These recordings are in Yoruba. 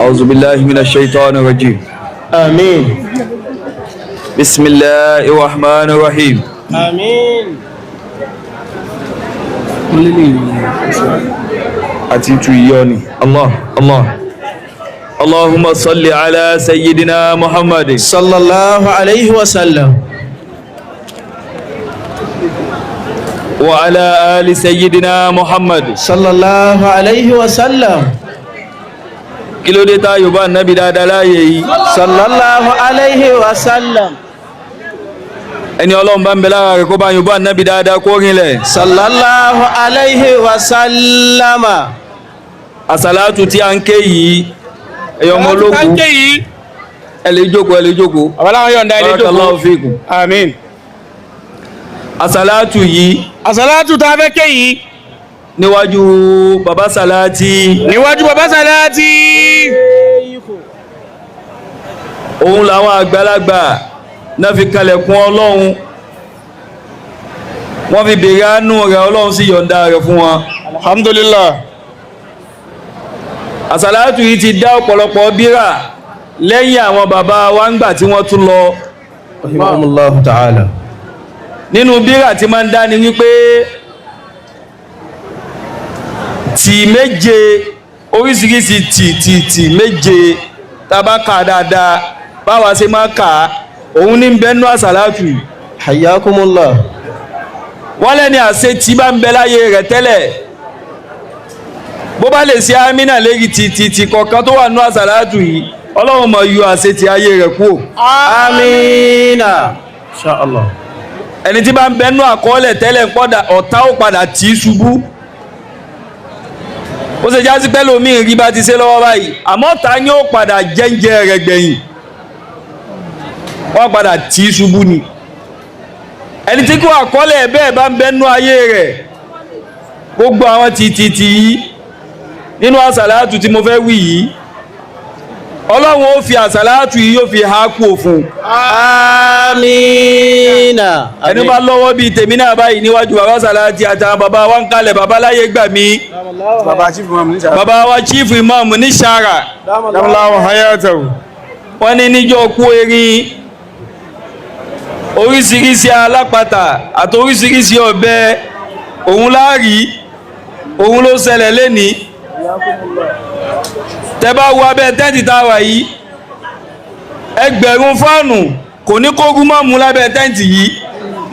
أعوذ بالله من الشيطان الرجيم. آمين. بسم الله الرحمن الرحيم. آمين. أتيتو يوني الله الله اللهم صل على سيدنا محمد صلى الله عليه وسلم وعلى آل سيدنا محمد صلى الله عليه وسلم. kí ló dé tá Yorùbá Nábì dáadáa láàyè yìí صلى الله عليه وسلم. ẹni Ọlọ́run bá ń bẹ lára rẹ̀ kó bá Yorùbá Nábì dáadáa kó rinlẹ̀. صلى الله عليه وسلم. àsàlátù tí a ń ké yìí ẹ̀yọ́ ọmọ ológun ẹ lè jókòó ẹ lè jókòó. Ọlọ́run yọ̀ǹda ẹ lè jókòó. Barakallahu fikum. Àmín. àsàlátù yìí Àsàlátù tá a fẹ́ ké yìí níwájú baba Salati níwájú baba Salati. òun làwọn àgbàlagbà náà fi kalẹ̀kùn Ọlọ́run wọ́n fi bèèrè àánú rẹ̀ Ọlọ́run sì yọ̀ǹda rẹ̀ fún wọn. Alhamdulillah. àsàlátù yìí ti dá ọ̀pọ̀lọpọ̀ bírà lẹ́yìn àwọn bàbá wa ń gbà tí wọ́n tún lọ. Rahimahumullahu ta'ala. nínú bírà tí máa ń dá ni wípé tí méje oríṣiríṣi tí méje tàbá kà dáadáa báwa ṣe máa kà òun ní bẹ́nu àsàlátù. Hayyakumullah. wọ́n lẹ́ni àṣẹ tí bá ń bẹ láyé rẹ̀ tẹ́lẹ̀ bó bá lè ṣe àmínà lérí tí kọ̀ọ̀kan tó wà nínú àsàlátù yìí Ọlọ́run máa yọ àṣẹ tí ayé rẹ̀ kúrò. Amina. Insha Allah. ẹni tí bá ń bẹnu àkọọ́lẹ̀ tẹ́lẹ̀ ọ̀tá ó padà tí í ṣubú ó ṣe já sí pẹ́lú omi rí bá ti ṣe lọ́wọ́ báyìí àmọ́ ta ni ó padà jẹ́ǹjẹ́ rẹ̀ gbẹ̀yìn wọ́n padà tí í ṣubú ni ẹni tí kò àkọọ́lẹ̀ bẹ́ẹ̀ bá ń bẹnu ayé rẹ̀ gbogbo àwọn tìtìtì yìí nínú àsàlátù tí mo fẹ́ wí yìí Ọlọ́run ó fi àsàlátù yìí yóò fi há kú òfun. Amina. ẹni bá lọ́wọ́ bíi tèmi náà báyìí níwájú bàbá Salati àtàwọn bàbá wa ń kalẹ̀ bàbá láyé gbà mí. bàbá wa chief imam ní sara. Dámọ̀láwọ̀ hayatahu. wọ́n ní níjọ́ kú erin oríṣiríṣi alápatà àti oríṣiríṣi ọ̀bẹ òun láàrí òun ló ṣẹlẹ̀ lénìí. tẹ́bá wo abẹ́ tẹ́ǹtì tá a wà yìí ẹgbẹ̀rún fáànù kò ní kógún mọ́ mú lábẹ́ tẹ́ǹtì yìí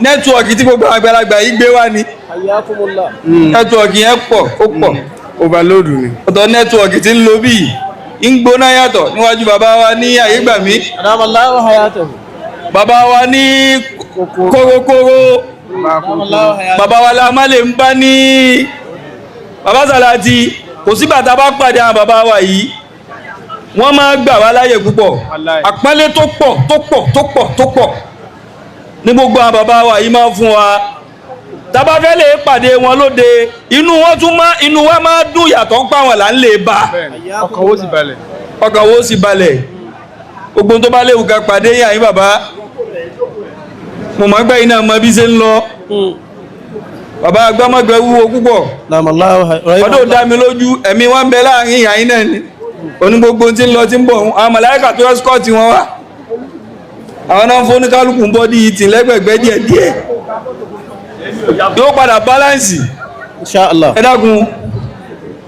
nẹ́tíwọ̀kì tí gbogbo àgbàlagbà yìí gbé wá ní nẹ́tíwọ̀kì yẹn pọ̀ ó pọ̀ overload ni. ọ̀tọ̀ nẹ́tíwọ̀kì tí ń lo bí ń gbóná yàtọ̀ níwájú bàbá wa ní àyégbàmí Dámọ̀láwọ̀ hayatahu. bàbá wa ní kórókóró bàbá wa la má lè ń bá ní bàbá Salati kò sí bàtà bá pàdé àwọn bàbá wa yìí wọ́n máa gbà wá láyè púpọ̀ àpọ́nlé tó pọ̀ ní gbogbo àwọn bàbá wa yìí máa fún wa tàbá fẹ́ lè pàdé wọn lóde inú wa máa dùn yàtọ̀ ń pa wọn là ń lè bá ọkàn wo sì balẹ̀ gbogbo tó bá léwu ká pàdé yà yín bàbá mo máa gbẹ́ iná mọ bí ṣe ń lọ bàbá Agbonmagbe wúwo púpọ̀ ọdún dá mi lójú ẹ̀mí wọn bẹ láàrin ìyá yín náà ni oní gbogbo tí ń lọ tí ń bọ̀ àwọn màláíkà tó ẹ́skọ́ọ̀tì wọn wá àwọn náà fún oníkálùkù ń bọ́ di ìtì lẹ́gbẹ̀gbẹ́ díẹ̀ yóò padà báláǹsì. Insha Allah. ẹ dákun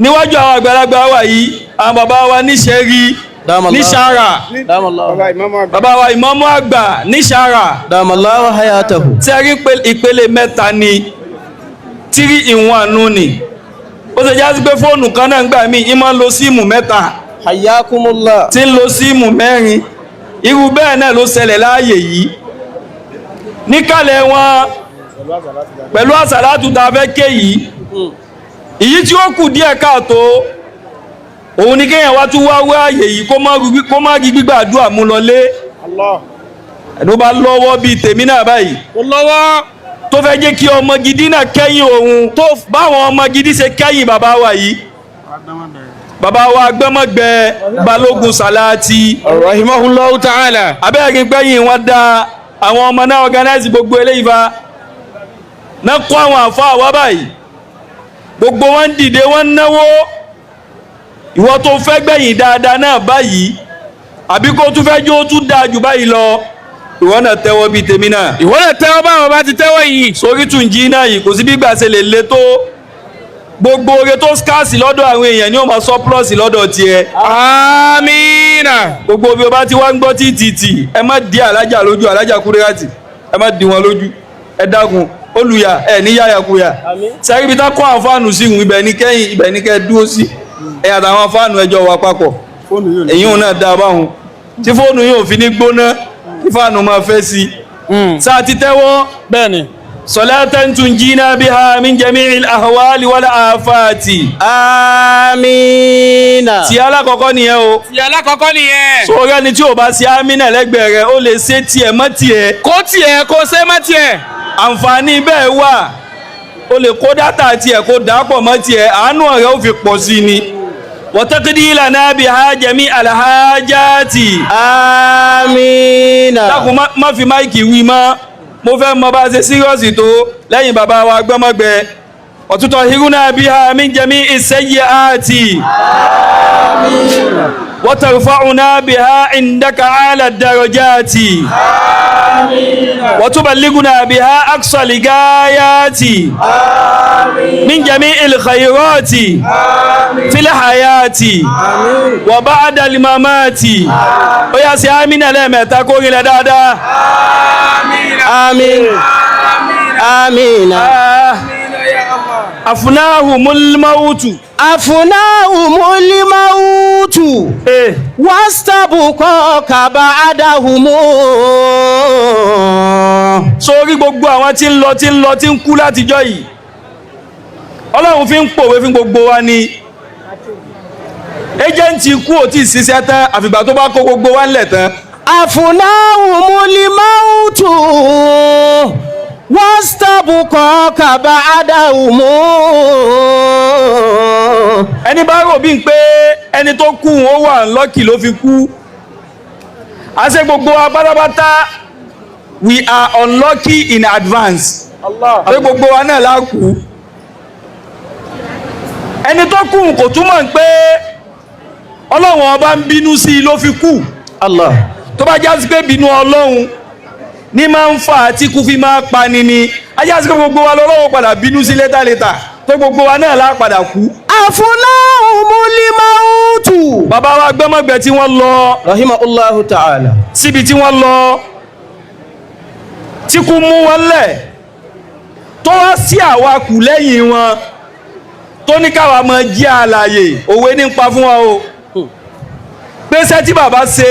níwájú àwọn àgbàlagbà wà yìí àwọn bàbá wa níṣẹ́ rí ní sara bàbá wa ìmámù àgbà ní sara. Dámọ̀láwọ̀ hayatahu. tí a rí ìpele mẹ́ta ni 3 in 1 ni ó ṣe jásí pé fóònù kan náà ń gbà mí ìmọ̀ ń lo síìmù mẹ́ta Hayyakumullah. tí ń lo síìmù mẹ́rin irú bẹ́ẹ̀ náà ló ṣẹlẹ̀ láàyè yìí níkàlẹ̀ wọn pẹ̀lú àsàlátù tá a fẹ́ ké yìí èyí tí ó kù díẹ̀ káàtó òun ni kéèyàn wá tún wá wá àyè yìí kó má rí gbígbàdúrà mú lọlé ẹ̀dùn bá lọ́wọ́ bíi tèmi náà báyìí tó fẹ́ jẹ́ kí ọmọ gidi náà kẹ́yìn òun tó báwọn ọmọ gidi ṣe kẹ́yìn bàbá wa yìí bàbá wa Agbonmagbe Balógun Salati Rahimahullahu ta'ala. abẹ́rẹ́ gbẹ́yìn wọn dá àwọn ọmọ náà organize gbogbo eléyìí fa náà kó àwọn àfáà wá báyìí gbogbo wọn dìde wọn náwó ìwọ tó fẹ́ gbẹ̀yìn dáadáa náà báyìí àbí kó tún fẹ́ jó tún dáa jù báyìí lọ ìwọ náà tẹ́wọ́ bíi tèmi náà. ìwọ náà tẹ́wọ́ báwọn bá ti tẹ́wọ́ yìí. sórí tún jí náà yìí kò sí bí gbà ṣe lè le tó gbogbo oore tó scarce lọ́dọ̀ àwọn èèyàn ni ó máa surplus lọ́dọ̀ tiẹ̀. amina. gbogbo bí o bá ti wá ń gbọ́ títì ẹ má di alájà lójú alájà kúrẹ́rátì ẹ má di wọn lójú ẹ dákun olùyà ẹ ní yáyàkuyà sẹ́rí ibi tá kọ́ àwọn fáànù sí ìhùn ibẹ̀ ní kẹ́yìn ibẹ̀ ní kẹ́ dúró sí ẹ̀yà àtàwọn fáànù ẹjọ́ wa papọ̀ èyí ò náà dáa báwọn tí fóònù yóò fi ní gbóná kí fáànù máa fẹ́ sí i sáà ti tẹ́wọ́ bẹ́ẹ̀ni. salatan tunjina biha min jami'il ahwali wal afati. amina. tí alákọ̀ọ́kọ́ nìyẹn o. ti alákọ̀ọ́kọ́ nìyẹn. sọ̀rọ̀ ẹni tí o bá ṣe amina lẹ́gbẹ̀ẹ́ rẹ̀ ó lè ṣe tiẹ̀ mọ́ tiẹ̀. kó tiẹ̀ kó ṣe mọ́ tiẹ̀. àǹfààní bẹ́ẹ̀ wà o lè kó dátà tiẹ̀ kó dàpọ̀ mọ́ tiẹ̀ àánú rẹ̀ ó fi pọ̀ sí ni. wa taqdilana biha jami'al hajati. amina. dákun má fi máìkì wí mọ́ mo fẹ́ mọ bá ṣe sírọ́ọ̀sì tó lẹ́yìn bàbá wa Agbonmagbe ọ̀tútọ̀ hiruna biha min jami'i sayyiati. amina. wa tarfa'una biha indaka ala darajati. amina. wa tuballighuna biha aqsa ligayati. amina. min jami'il khayrati. amina. fil hayati. amina. wa ba'da al mamati. ó yá sí amina lẹ́ẹ̀mẹ́ta kó rí lẹ́ dáadáa. آمين آمين أفناهم الموت أفناهم الموت واستبقاك بعدهم. sórí gbogbo àwọn tí ń lọ tí ń kú látijọ́ yìí Ọlọ́run fi ń pòwe fún gbogbo wa ni ẹjẹ́ǹtì kú ò tí ì ṣiṣẹ́ tán àfìgbà tó bá kó gbogbo wa ńlẹ̀ tán. أفناهم الموت واستبقاك بعدهم. ẹni bá rò bí n pé ẹni tó kú ó wà lọ́kì ló fi kú àṣẹ gbogbo wa pátápátá we are unlucky in advance pé gbogbo wa náà la kú ẹni tó kú kò túmọ̀ pé Ọlọ́run ọba ń bínú sí i ló fi kú. Allah. tó bá jásí pé bínú Ọlọ́run ní máa ń fà á tí kú fi máa pa ni ni ajásí pé gbogbo wa lọ́wọ́ padà bínú sí létà pé gbogbo wa náà lá padà kú. Afnahumul mautu. bàbá wa Agbonmagbe tí wọ́n lọ rahimahullahu ta'ala. síbi tí wọ́n lọ tí kú mú wọn lẹ̀ tó wá sí àwa kù lẹ́yìn wọn tó ní káwa máa jẹ́ àlàyé òwe ní pa fún wa o pèsè tí bàbá ṣe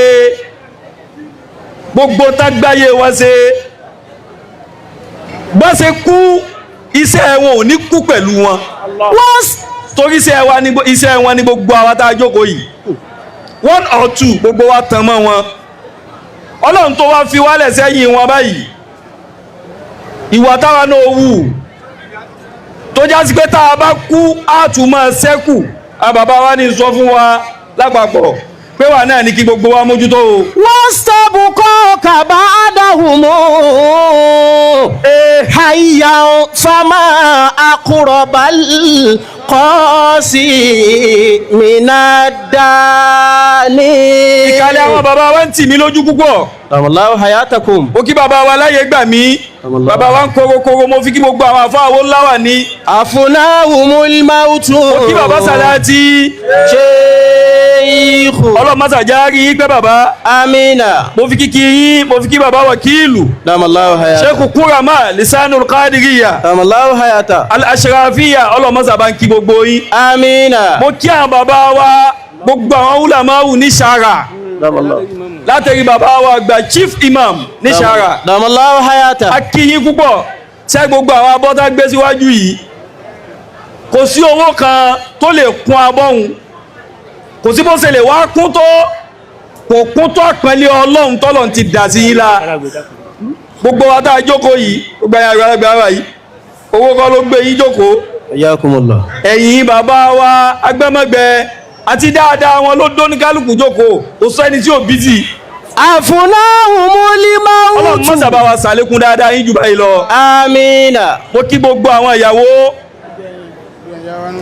gbogbo tágbáyé wọn ṣe bá ṣe kú iṣẹ́ wọn ò ní kú pẹ̀lú wọn torí iṣẹ́ wọn ní gbogbo àwa tá a jókòó yìí 1 or 2 gbogbo wa tàn mọ́ wọn Ọlọ́run tó wá fi wálẹ̀ sẹ́yìn wọn báyìí ìwà táwa náà wù tó já sí pé tá a bá kú á tún máa ṣẹ́kù àbàbá wa ní sọ fún wa lápapọ̀ pé wà náà ní kí gbogbo wa mójútó o. واستبقاك بعدهم حيا فما أقرب القاسي من الداني. ìkàlẹ̀ àwọn bàbá wa ń tì mí lójú púpọ̀. Allahu hayatakum. ó kí bàbá wa láyé gbà mí bàbá wa ń korokoro mo fi kí gbogbo àwọn àfáàwọ̀ láwà ní. Afnahumul mautu. ó kí bàbá Salati. Sheikh. ọlọ́mọsàjá rí pé bàbá. Amina. mo fi kíkí yín mo fi kí bàbá Wakilu. Allahu hayata. Sheikh Kurama Lisanul Qadiriyya. Allahu hayata. Al-Ashrafiyya ọlọ́mọsàbá ń kí gbogbo yín. Amina. mo kí àwọn bàbá wa gbogbo àwọn ulamawu ní Ṣara. látẹ̀rí bàbá wa àgbà chief imam ní Ṣara. Allahu hayata. a kí yín púpọ̀ ṣé gbogbo àwọn abọ́tá gbé síwájú yìí kò sí owó kan tó lè kún abọ́hun kò sí bó ṣe lè wá kún tó kò kún tó àpẹẹlẹ Ọlọ́run tọ́lọ̀ ti dà sí yín la gbogbo wa tá a jókòó yìí gbogbo ẹ̀yà àgbàlagbà yìí owó kan ló gbé yín jókòó Ayakumullah. ẹ̀yin bàbá wa Agbonmagbe àti dáadáa wọn ló dó ní kálukú jókòó kò sọ ẹni tí ò bízì. Afnahumul mautu. Ọlọ́run mọ́ sábà wa sàlékún dáadáa yín jù báyìí lọ. Amina. mo kí gbogbo àwọn ìyàwó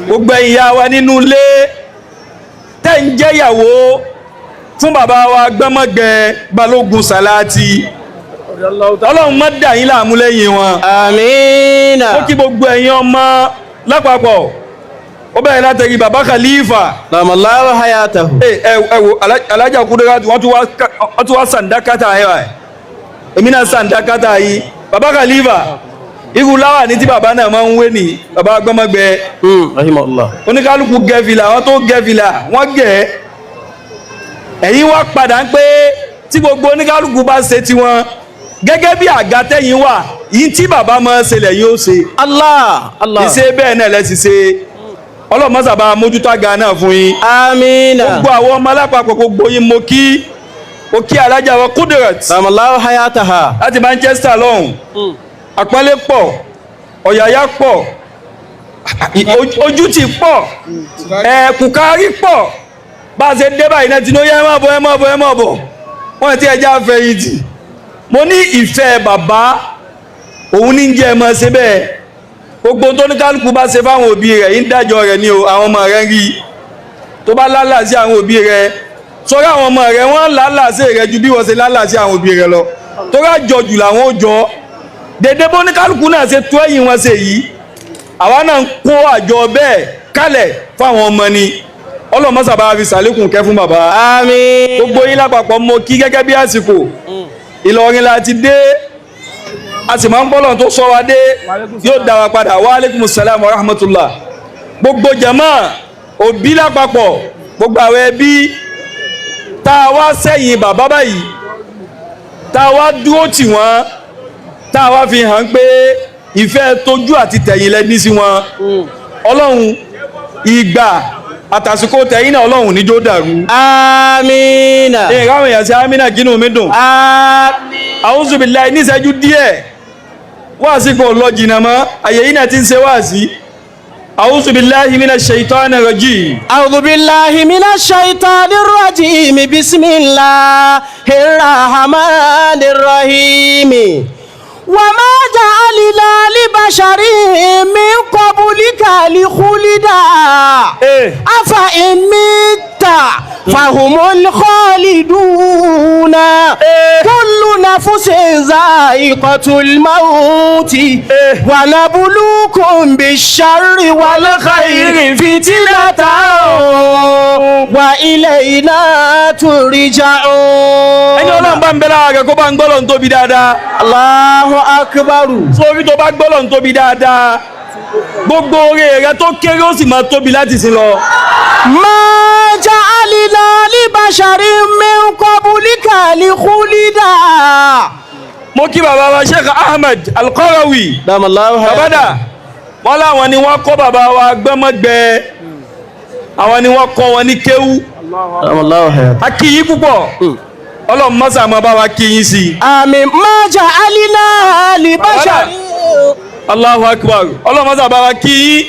gbogbo ìyá wa nínú ilé tẹ́ ń jẹ́ ìyàwó fún bàbá wa Agbonmagbe Balógun Solaaty ọlọ́run má dà yín láàmú lẹ́yìn wọn. àmín. ó kí gbogbo ẹ̀yin ọmọ lápapọ̀ ó bẹ̀rẹ̀ látẹ̀rí bàbá Khalifa. Allahu hayatahu. ẹ wo alájà Kúdírát wọ́n tún wá sàndákátà ẹ̀ èmi náà sàndákátà yìí bàbá Khalifa irú láwà ní tí bàbá náà máa ń wé ní bàbá Agbonmagbe. rahimahullah. oníkálukú gẹ̀fìlà wọ́n tó gẹ̀fìlà wọ́n gẹ̀ ẹ̀yin wá padà ń pé tí gbogbo oníkálukú bá ṣe tiwọn gẹ́gẹ́ bí àga tẹ́yìn wà yìí tí bàbá máa ṣe lẹ́yìn ó ṣe. Allah. ìṣe bẹ́ẹ̀ náà lẹ́sì ṣe ọlọ́mọ́sàbá mójútó àga náà fún yín. àmín. gbogbo àwọn ọmọ alápapọ̀ gbogbo yín mo kí alájà wa Kudirat. Allahu hayataha. láti Manchester lọ́hùn. àpọ́nlé pọ̀ ọ̀yàyà pọ̀ ojútì pọ̀ kùkárí pọ̀ bá a ṣe dé báyìí náà tinú yẹ ẹ má bọ̀ wọ́n ti ẹja fẹ̀yìntì. mo ní ìfẹ́ bàbá òun ní jẹ́ ẹ máa ṣe bẹ́ẹ̀ gbogbo tó ní kálukú bá ṣe fáwọn òbí rẹ̀ yín dájọ́ rẹ̀ ní o àwọn ọmọ rẹ̀ ń rí tó bá lálà sí àwọn òbí rẹ̀ sọ́rọ́ àwọn ọmọ rẹ̀ wọ́n lálà sí rẹ̀ ju bí wọ́n ṣe lálà sí àwọn òbí rẹ̀ lọ tó rà jọ jù làwọn ó jọ dédé bó ní kálukú náà ṣe tó ẹ̀yìn wọn ṣe yìí àwa náà ń kó àjọ bẹ́ẹ̀ kálẹ̀ fáwọn ọmọ ni ọlọ́mọ́sàbá fi sàlékùn kẹ́ fún bàbá. àmín. gbogbo yín lápapọ̀ mo kí gẹ́gẹ́ bí àsìkò Ìlọrin la ti dé a sì máa ń bọ́lọ̀ tó sọ wa dé yóò dá wa padà wa alaikum salam wa rahmatullah. gbogbo jama òbí lápapọ̀ gbogbo àwọn ẹbí tá a wá sẹ́yìn bàbá báyìí tá a wá dúró tì wọ́n tá a wá fi hàn pé ìfẹ́ tójú àti tẹ̀yìn lẹ́ní sí wọn ọlọ́run ìgbà àtàsíkò tẹ̀yìn náà ọlọ́run níjó dàrú. àmín. ìráwọ̀ èèyàn sí amínà kínú mi dùn. àmín. A'udhu billahi ní ìṣẹ́jú díẹ̀ wáàsí kò lọ jìnnà mọ́ àyè yìí náà ti ń ṣe wáàsí. A'udhu billahi minash shaitanir rajim. A'udhu billahi minash shaitanir rajim. Bismillahir rahmanir rahim. وما جعلنا لبشر من قبلك الخلدا أفإن مت فهم الخالدون كل نفس ذائقة الموت ونبلوكم بالشر والخير فتنة وإلينا ترجعون. ẹni ọlọ́run bá ń bẹ lára rẹ̀ kó bá ń gbọ́lọ̀ ń tóbi dáadáa. Allahu akbaru. sórí tó bá gbọ́lọ̀ ń tóbi dáadáa gbogbo oore rẹ̀ tó kéré ó sì máa tóbi láti sin lọ. Ma ja'alna li basharin min qablika al-khulda. mo kí bàbá wa Sheikh Ahmed Al-Qarawi babada wọ́n láwọn ni wọ́n kọ́ bàbá wa Agbonmagbe àwọn ni wọ́n kọ́ wọn ní kéwú. a kí yín púpọ̀ ọlọ́run mọ́sà máa bá wa kí yín sí i. àmín. Ma ja'alna li basharin. Allahu akbar ọlọ́run mọ́sà bá wa kí yín.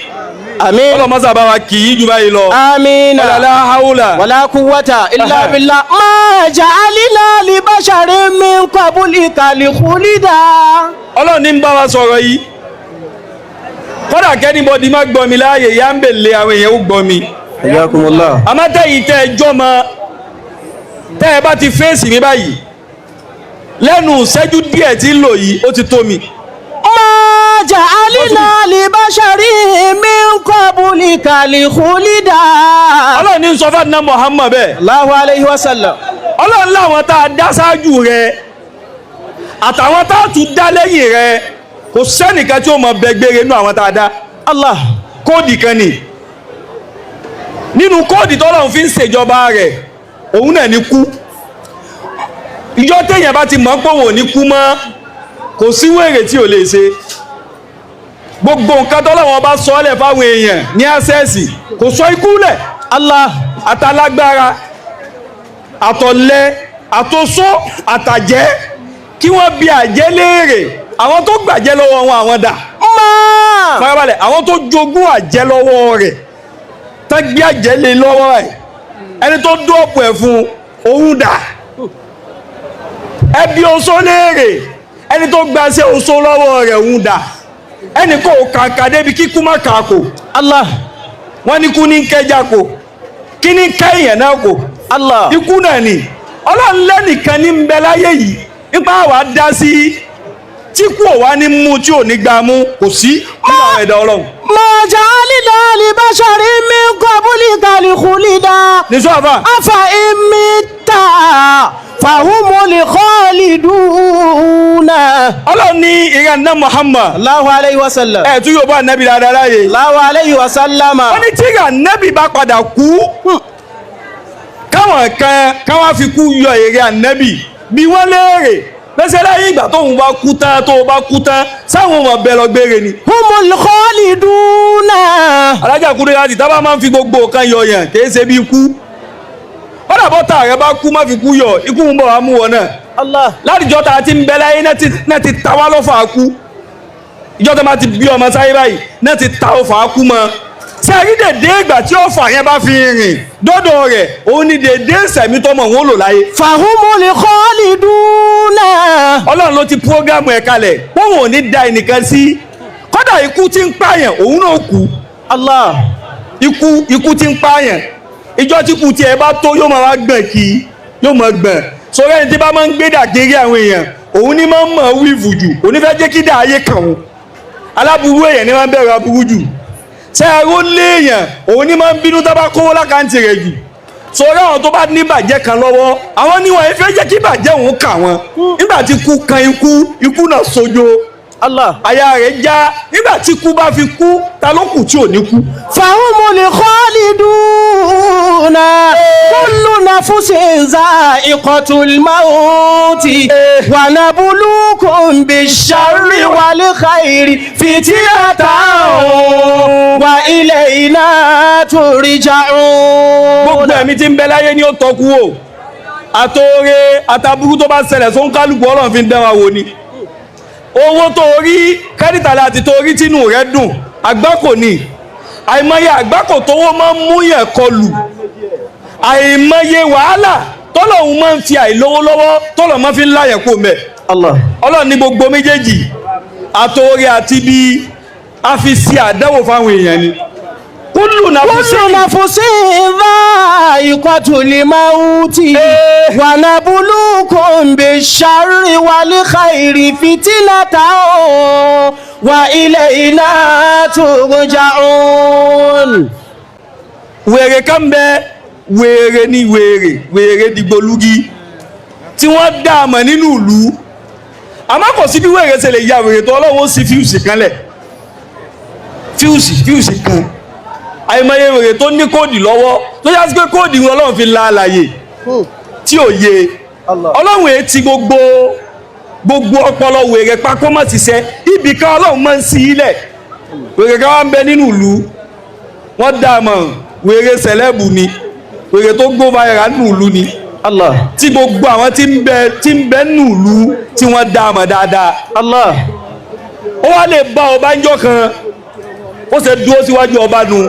àmín. ọlọ́run mọ́sà bá wa kí yín jù báyìí lọ. àmín. la hawla wala quwwata illa billah. Ma ja'alna li basharin min qablika al-khulda. ọlọ́run ní ń bá wa sọ̀rọ̀ yìí kódà kẹ́nìbọ̀dì má gbọ́ mi láàyè yá ń bèlè àwọn èèyàn ó gbọ́ mi. Ayakumullah. àmọ́tẹ́yìí tẹ́ ẹ jọ́mọ tẹ́ ẹ bá ti fèsì mi báyìí lẹ́nu ìṣẹ́jú díẹ̀ tí ń lò yìí ó ti tó mi. Ma ja'alna li basharin min qablika al-khulda. ọlọ́run ní sọ fún àdínà Muhammad bẹ́ẹ̀. Allahu alayhi wa sallam. ọlọ́run láwọn tá a dá sáájú rẹ àtàwọn tá a tún dá lẹ́yìn rẹ kò sẹ́nìkan tí ó mọ bẹgbẹ́rẹ́ nínú àwọn tá a dá. Allah. kóòdì kan ni nínú kóòdì tọ́lọ́run fi ń ṣèjọba rẹ̀ òun náà ní kú. ìjọ téèyàn bá ti mọ̀ pé òun ò ní kú mọ́ kò sí wèrè tí ò lè ṣe. gbogbo nǹkan tọ́lọ́run bá sọ ọ́lẹ̀ fáwọn èèyàn ní àṣẹ́ẹ̀sì kò sọ ikú lẹ̀. Allah. àtàlágbára àtọ̀lẹ àtòsó àtàjẹ́ kí wọ́n bi àjẹ́ léèrè àwọn tó gbàjẹ́ lọ́wọ́ wọn àwọn dà. farabalẹ̀ àwọn tó jogún àjẹ́ lọ́wọ́ rẹ̀ tán gbé àjẹ́ lé lọ́wọ́ ẹ̀ ẹni tó dọ́ọ̀pù ẹ̀ fún òun dà. ẹbí oṣó léèrè ẹni tó gbaṣẹ́ oṣó lọ́wọ́ rẹ̀ òun dà. ẹni kò kàkà débi kíkú má kàkò. Allah. wọ́n ní kú ní kẹjà kò kí ni kẹ́yìn náà kò Allah. ikú náà ni ọlọ́run lẹ́nìkan ní ń bẹ láyé yìí nípa àwa dá sí tí kú ò wá ní mú tí ò ní gbà mú kò sí nínú àwọn ẹ̀dá ọlọ́run. ما جعلنا لبشر من قبلك الخلدا نسوافا أفإن مت فهم الخالدون. ọlọ́run ní ìrànná Muhammad Allahu alayhi wa sallam. tún yóò bá nẹ́bí dáadáa láàyè. Allahu alayhi wa sallam. wọ́n ní tí ìrànẹ́bí bá padà kú káwọn kan káwọn fi kú yọ èrè ànẹ́bí bí wọ́n léèrè lẹ́sẹ̀ lẹ́yìn ìgbà tóun bá kú tán tó bá kú tán sáwọn ọmọ bẹ́ẹ̀ lọ gbére ni. Humul khaliduna. alájà kúrò láti tábà máa ń fi gbogbo nǹkan yọ yàn kì í ṣe bí ikú wọ́n dàbọ̀ tá ààrẹ bá kú má fi kú yọ ikú ń bọ̀ wá mú wọn náà. Allah. látijọ́ ta ti ń bẹ láyé náà ti ta wá lọ́fà kú ìjọ́ tó máa ti bí ọmọ sáyé báyìí náà ti ta ọfà kú mọ́ ṣé àrídèdè ìgbà tí ọfà yẹn bá fi rìn dọ́dọ̀ rẹ̀ òun ni dèdè ìsẹ̀mí tọmọ òun ó lò láyé. Fahumul khaliduna. ọlọ́run ló ti prógámù ẹ̀ kalẹ̀ òun ò ní da ẹnìkan sí kódà ikú tí ń pààyàn òun náà kú. Allah. ikú tí ń pààyàn ìjọ tí kù tí ẹ bá tó yóò máa wá gbọ̀n kí yóò máa gbọ̀n sórí ẹni tí bá máa ń gbé dàgérí àwọn èèyàn òun ní máa ń mọ̀ wíìfù jù òun ní fẹ́ jẹ́ kí dà ayé kàn wọ́n aláburú èèyàn ní máa ń bẹ̀rù aburú jù ṣé ẹrú léèyàn òun ní máa ń bínú tó bá kówó lákàntì rẹ̀ jù sórí àwọn tó bá ní bàjẹ́ kan lọ́wọ́ àwọn níwọ̀n ẹ fẹ́ jẹ́ kí bàjẹ́ òun kà wọ́n nígbà tí ikú kan ikú náà sojo Allah. àyà rẹ̀ já nígbà tí ikú bá fi kú ta ló kù tí ò ní kú. Fahumul khaliduna. Kullu nafsin za'iqatul mauti. Wa nabluukum bish-sharri wal khairi fitnatan wa ilayna turja'un. gbogbo ẹ̀mí tí ń bẹ láyé ni ó tọ́kú o àtòrè àtàbúrú tó bá ṣẹlẹ̀ tó ń kálukú ọlọ́run fi ń dán wa wò ni owó tó rí kẹ́dítà láti tó rí tínú rẹ̀ dùn àgbákò ni àìmọye àgbákò tówó máa ń mú yẹn kọlù àìmọye wàhálà tọ́lọ́hun máa ń fi àìlówó lọ́wọ́ tọ́lọ́ máa fi ń láyẹ̀ kó mẹ́ Allah. ọlọ́run ní gbogbo méjèèjì àtòrè àti bí a fi sí àdáwò fáwọn èèyàn ni kullu nafsin dha'iqatul mauti wa nabluukum bish-sharri wal khairi fitnatan wa ilayna turja'un. wèrè kan bẹ wèrè ní wèrè dìgbòlugi tí wọ́n dá àmọ̀ nínú ìlú àmọ́ kò sí bí wèrè ṣe lè ya wèrè tó ọlọ́run ó sì fíùsì kan lẹ̀ fíùsì kan àìmọye wèrè tó ní kóòdì lọ́wọ́ tó yá sí pé kóòdì wọn ọlọ́run fi la àlàyé tí ò yé ọlọ́run èé ti gbogbo ọpọlọ wèrè pákó mọ́ ti sẹ́ ibì kan ọlọ́run máa ń sí ilẹ̀ wèrè kan wá ń bẹ nínú ìlú wọ́n dá a mọ̀ wèrè sẹ̀lẹ́bù ni wèrè tó gbó viral nínú ìlú ni Allah. tí gbogbo àwọn tí ń bẹ nínú ìlú tí wọ́n dá a mọ̀ dáadáa Allah. ó wá lè bá ọba ńjọ́ kan ó ṣe dúró síwájú ọba nu